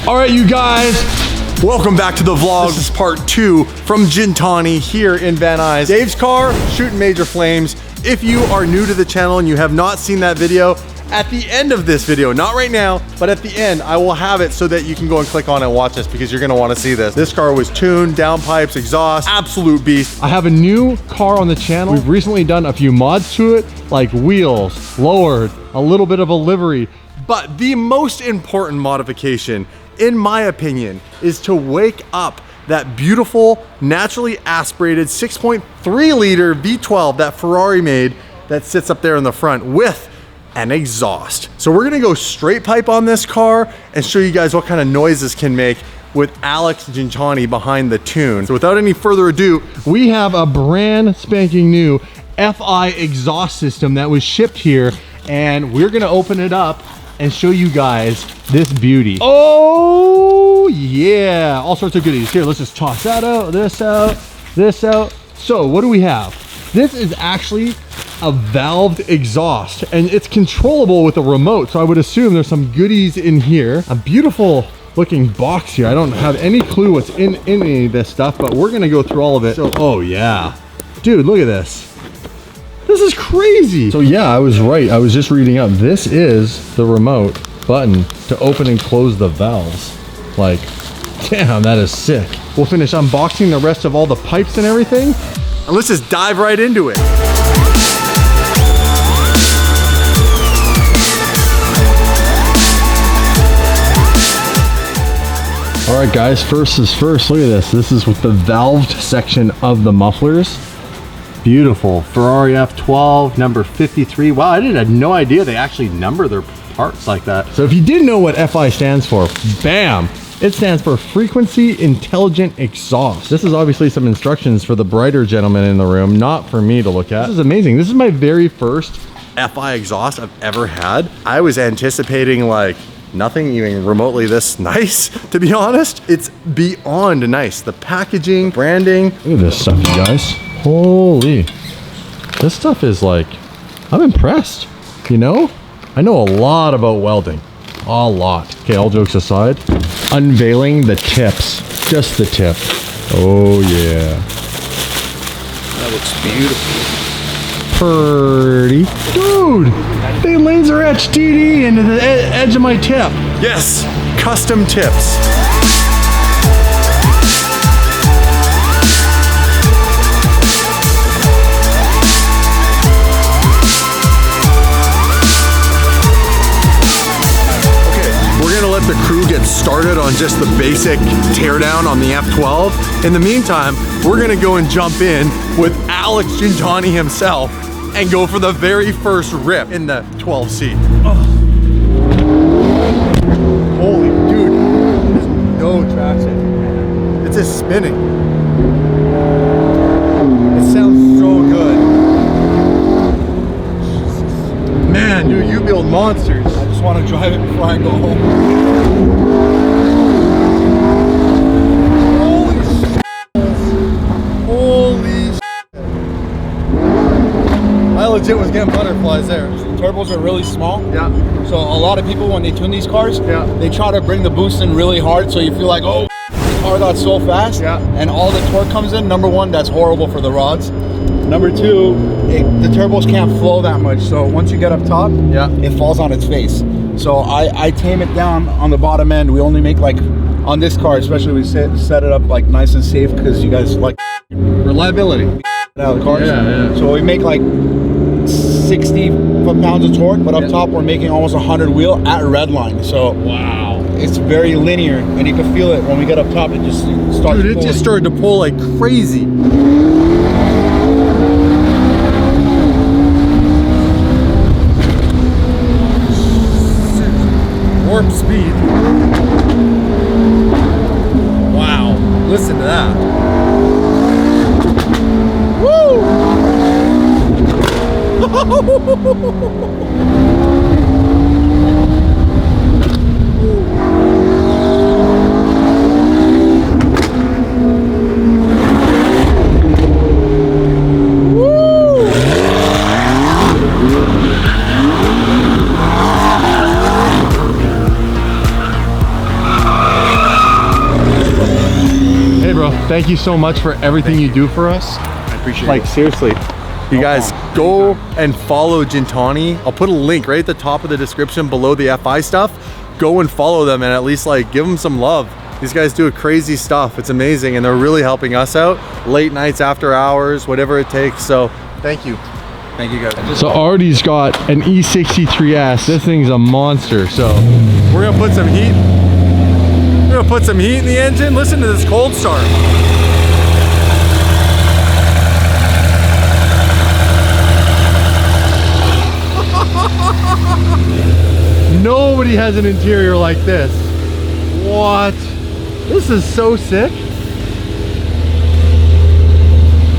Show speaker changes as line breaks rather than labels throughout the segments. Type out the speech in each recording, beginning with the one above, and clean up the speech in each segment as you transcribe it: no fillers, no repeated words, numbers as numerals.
All right, you guys, welcome back to the vlog. This is part 2 from Gintani here in Van Nuys. Dave's car shooting major flames. If you are new to the channel and you have not seen that video, at the end of this video, not right now, but at the end, I will have it so that you can go and click on it and watch this because you're gonna wanna see this. This car was tuned, downpipes, exhaust, absolute beast. I have a new car on the channel. We've recently done a few mods to it, like wheels, lowered, a little bit of a livery. But the most important modification, in my opinion, is to wake up that beautiful, naturally aspirated 6.3 liter V12 that Ferrari made that sits up there in the front with an exhaust. So we're gonna go straight pipe on this car and show you guys what kind of noise this can make with Alex Gintani behind the tune. So without any further ado, we have a brand spanking new FI exhaust system that was shipped here, and we're gonna open it up and show you guys this beauty. Oh yeah, all sorts of goodies. Here, let's just toss that out, this out, this out. So what do we have? This is actually a valved exhaust and it's controllable with a remote. So I would assume there's some goodies in here. A beautiful looking box here. I don't have any clue what's in any of this stuff, but we're gonna go through all of it. So, oh yeah, dude, look at this. This is crazy. So yeah, I was right. I was just reading up. This is the remote button to open and close the valves. Like, damn, that is sick. We'll finish unboxing the rest of all the pipes and everything. And let's just dive right into it. All right, guys, first is first. Look at this. This is with the valved section of the mufflers. Beautiful. Ferrari F12, number 53. Wow, I had no idea they actually number their parts like that. So if you didn't know what FI stands for, bam, it stands for Frequency Intelligent Exhaust. This is obviously some instructions for the brighter gentleman in the room, not for me to look at. This is amazing. This is my very first FI exhaust I've ever had. I was anticipating like nothing even remotely this nice, to be honest. It's beyond nice. The packaging, branding. Look at this stuff, you guys. Holy, this stuff is like, I'm impressed, you know? I know a lot about welding, a lot. Okay, all jokes aside, unveiling the tips, just the tip. Oh yeah.
That looks beautiful.
Pretty. Dude, they laser etched DD into the edge of my tip. Yes, custom tips. Let the crew get started on just the basic teardown on the F12. In the meantime, we're gonna go and jump in with Alex Gintani himself and go for the very first rip in the 12C. Oh. Holy dude, there's no traction. It's just spinning. It sounds so good. Man, dude, you build monsters.
I just want to drive it before I go home.
Holy shit. Holy shit. I legit was getting butterflies there.
The turbos are really small.
Yeah.
So a lot of people, when they tune these cars,
yeah,
they try to bring the boost in really hard so you feel like, oh, the car got so fast.
Yeah.
And all the torque comes in. Number one, that's horrible for the rods. Number two, the turbos can't flow that much. So once you get up top,
yeah,
it falls on its face. So I tame it down on the bottom end. We only make like, on this car especially, we set it up like nice and safe because you guys like
reliability
out of the cars.
Yeah.
So we make like 60 foot-pounds of torque, but up top we're making almost 100 wheel at redline. So
wow,
it's very linear, and you can feel it when we get up top. It just starts.
Dude, it just started to pull like crazy. Warp speed. Wow, listen to that. Woo! thank you so much for everything you do for us.
I appreciate it.
Like seriously, you guys go and follow Gintani. I'll put a link right at the top of the description below the FI stuff. Go and follow them and at least like give them some love. These guys do crazy stuff. It's amazing and they're really helping us out. Late nights, after hours, whatever it takes. So thank you. Thank you guys. So Artie's got an E63S. This thing's a monster. So we're gonna put some heat. We're gonna put some heat in the engine. Listen to this cold start. Nobody has an interior like this. What? This is so sick.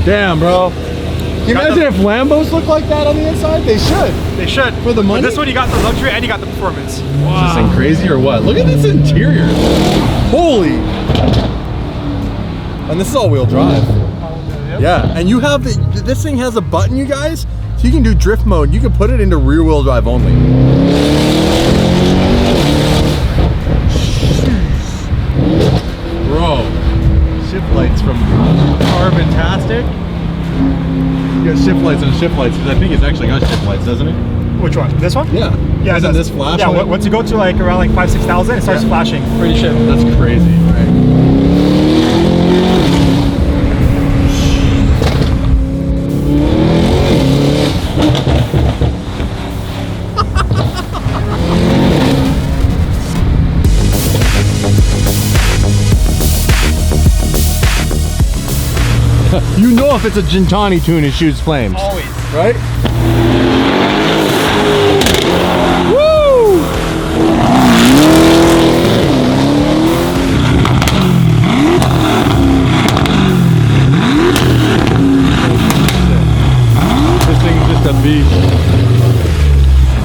Damn, bro. Can you imagine if Lambos look like that on the inside? They should.
They should.
For the money?
But this one you got the luxury and you got the performance.
Wow. Is this thing crazy or what? Look at this interior. Holy. And this is all-wheel drive. Yeah, and you have this thing has a button, you guys, so you can do drift mode. You can put it into rear-wheel drive only. Bro, shift lights from Carbontastic. You got shift lights and shift lights because I think it's actually got shift lights, doesn't it?
Which one? This one?
Yeah.
Yeah.
Isn't this flash?
Yeah. Once you go to like around like 5,000-6,000, it starts flashing. Pretty shit.
That's crazy. Right. You know if it's a Gintani tune, it shoots flames.
Always.
Right? Woo! This thing's just a beast.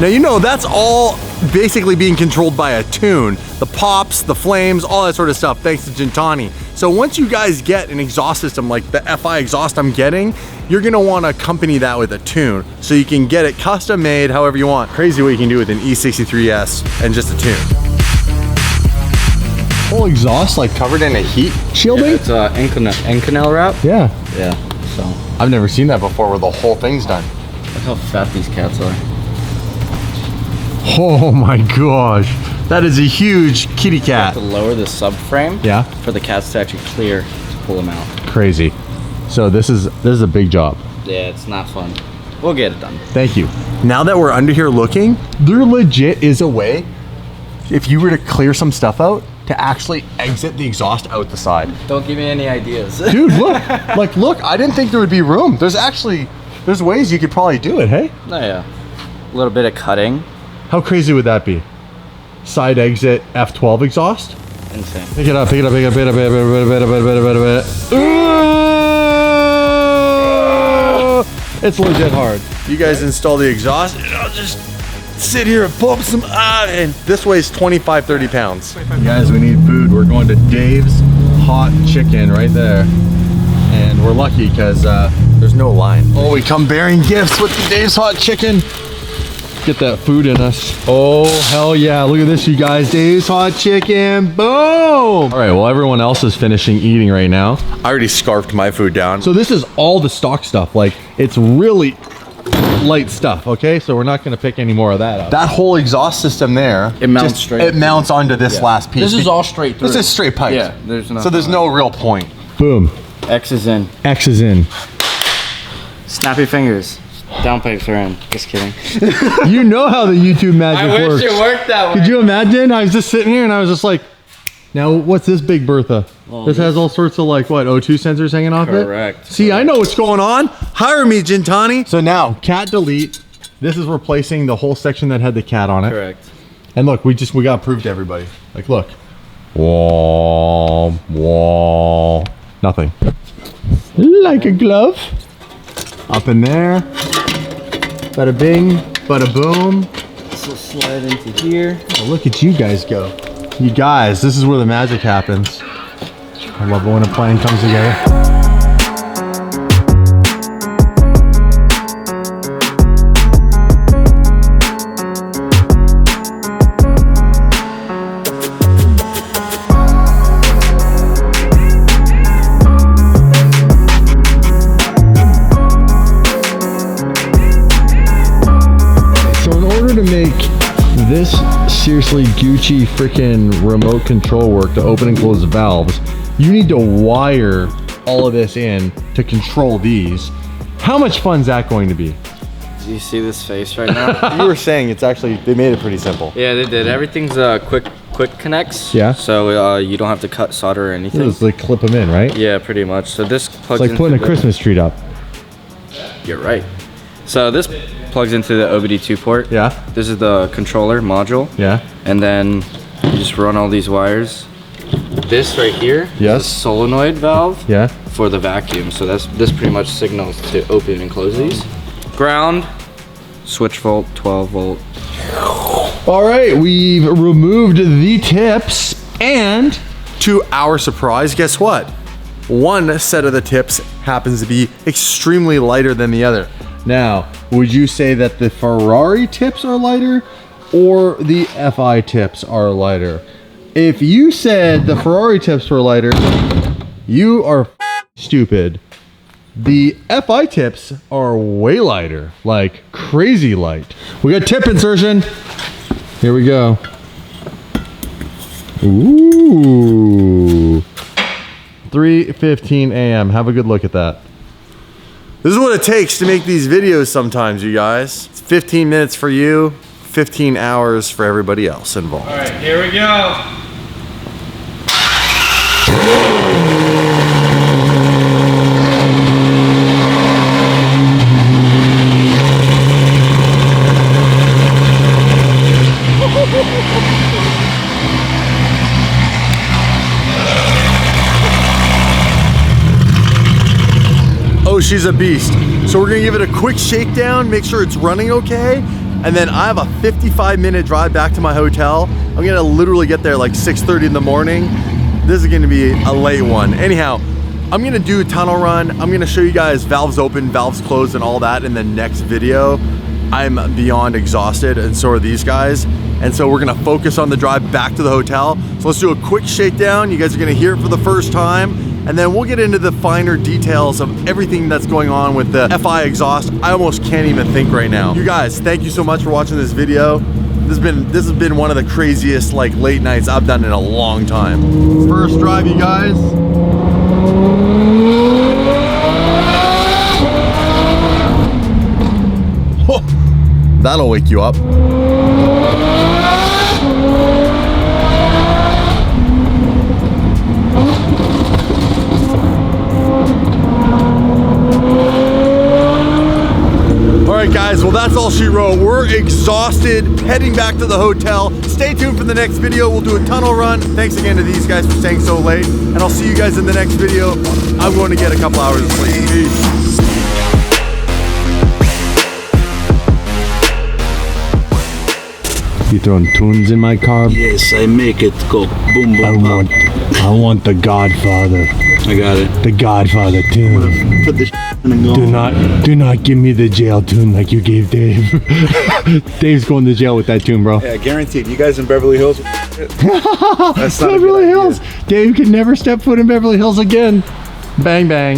Now you know that's all basically being controlled by a tune. The pops, the flames, all that sort of stuff, thanks to Gintani. So once you guys get an exhaust system like the FI exhaust I'm getting, you're gonna wanna accompany that with a tune. So you can get it custom made however you want. Crazy what you can do with an E63S and just a tune. Whole exhaust like covered in a heat shielding?
Yeah, it's Inconel wrap.
Yeah.
Yeah, so.
I've never seen that before where the whole thing's done.
Look how fat these cats are.
Oh my gosh. That is a huge kitty cat.
To lower the subframe.
Yeah.
For the cats to actually clear to pull them out.
Crazy. So this is a big job.
Yeah, it's not fun. We'll get it done.
Thank you. Now that we're under here looking, there legit is a way, if you were to clear some stuff out, to actually exit the exhaust out the side.
Don't give me any ideas.
Dude, look. Look, I didn't think there would be room. There's ways you could probably do it, hey?
Oh yeah. A little bit of cutting.
How crazy would that be? Side exit F12 exhaust?
Insane.
Pick it up, pick it up, pick it up, pick it up, pick it up, pick it up. It's legit hard. You guys install the exhaust, and I'll just sit here and pump some and this weighs 25, 30 pounds. You guys, we need food. We're going to Dave's Hot Chicken right there. And we're lucky because there's no line. Oh, we come bearing gifts with the Dave's Hot Chicken. Get that food in us. Oh, hell yeah. Look at this, you guys. Dave's Hot Chicken. Boom. All right, well, everyone else is finishing eating right now. I already scarfed my food down. So this is all the stock stuff. Like, it's really light stuff, okay? So we're not going to pick any more of that up. That whole exhaust system there,
it mounts straight.
It mounts onto this last piece.
This is all straight through.
This is straight pipe.
Yeah, there's no.
So there's no real point. Boom.
X is in.
X is in.
Snappy fingers. Downpipes are in. Just kidding.
You know how the YouTube magic works.
I wish it worked that way.
Could you imagine? I was just sitting here and I was just like, now what's this Big Bertha? Well, this has all sorts of like, what, O2 sensors hanging off it?
Correct.
See, I know what's going on. Hire me, Gintani. So now, cat delete. This is replacing the whole section that had the cat on it.
Correct.
And look, we got to prove to everybody. Like, look. Wall, wall, nothing. Like a glove. Up in there. Bada bing, bada boom.
This will slide into here.
Oh, look at you guys go. You guys, this is where the magic happens. I love it when a plan comes together. seriously Gucci freaking remote control work to open and close the valves. You need to wire all of this in to control these. How much fun is that going to be?
Do you see this face right now?
You were saying it's actually, they made it pretty simple.
Yeah, they did. Everything's quick connects.
Yeah.
So you don't have to cut solder or anything.
Just like clip them in, right?
Yeah, pretty much. So this plugs
It's like putting a Christmas tree up.
You're right. So this plugs into the OBD2 port.
Yeah.
This is the controller module.
Yeah.
And then you just run all these wires. This right here
Yes.
is a solenoid valve.
Yeah.
For the vacuum. So this pretty much signals to open and close these. Ground, switch volt, 12 volt.
All right, we've removed the tips, and to our surprise, guess what? One set of the tips happens to be extremely lighter than the other. Now, would you say that the Ferrari tips are lighter or the FI tips are lighter? If you said the Ferrari tips were lighter, you are stupid. The FI tips are way lighter, like crazy light. We got tip insertion. Here we go. Ooh. 3:15 a.m. Have a good look at that. This is what it takes to make these videos sometimes, you guys. It's 15 minutes for you, 15 hours for everybody else involved.
All right, here we go.
Oh, she's a beast. So we're gonna give it a quick shakedown, make sure it's running okay, and then I have a 55-minute drive back to my hotel. I'm gonna literally get there like 6:30 in the morning. This is gonna be a late one. Anyhow, I'm gonna do a tunnel run. I'm gonna show you guys valves open, valves closed, and all that in the next video. I'm beyond exhausted, and so are these guys. And so we're gonna focus on the drive back to the hotel. So let's do a quick shakedown. You guys are gonna hear it for the first time, and then we'll get into the finer details of everything that's going on with the FI exhaust. I almost can't even think right now. You guys, thank you so much for watching this video. This has been one of the craziest like late nights I've done in a long time. First drive, you guys. That'll wake you up. All right, guys, well, that's all she wrote. We're exhausted, heading back to the hotel. Stay tuned for the next video. We'll do a tunnel run. Thanks again to these guys for staying so late, and I'll see you guys in the next video. I'm going to get a couple hours of sleep. Peace. You throwing tunes in my car?
Yes, I make it go boom boom.
I want the Godfather.
I got it.
The Godfather tune.
Put the in and go.
Do not give me the jail tune like you gave Dave. Dave's going to jail with that tune, bro.
Yeah, guaranteed. You guys in Beverly Hills? That's not
Beverly Hills. Dave can never step foot in Beverly Hills again. Bang bang.